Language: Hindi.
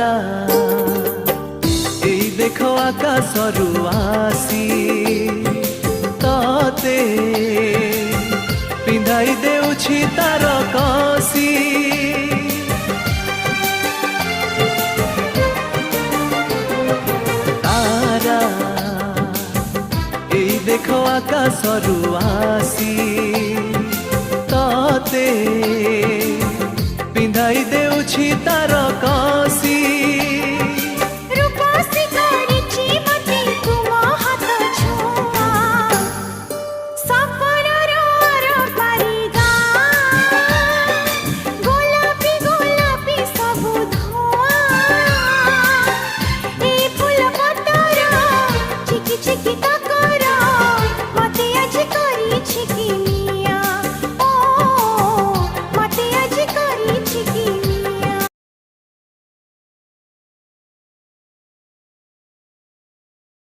तारा एई देखो आकाशरू आसी तते पिंधाई देउछि तार कसी तारा एई देखो आकाशरू आसी तते पिंधाई देउछि तार कसी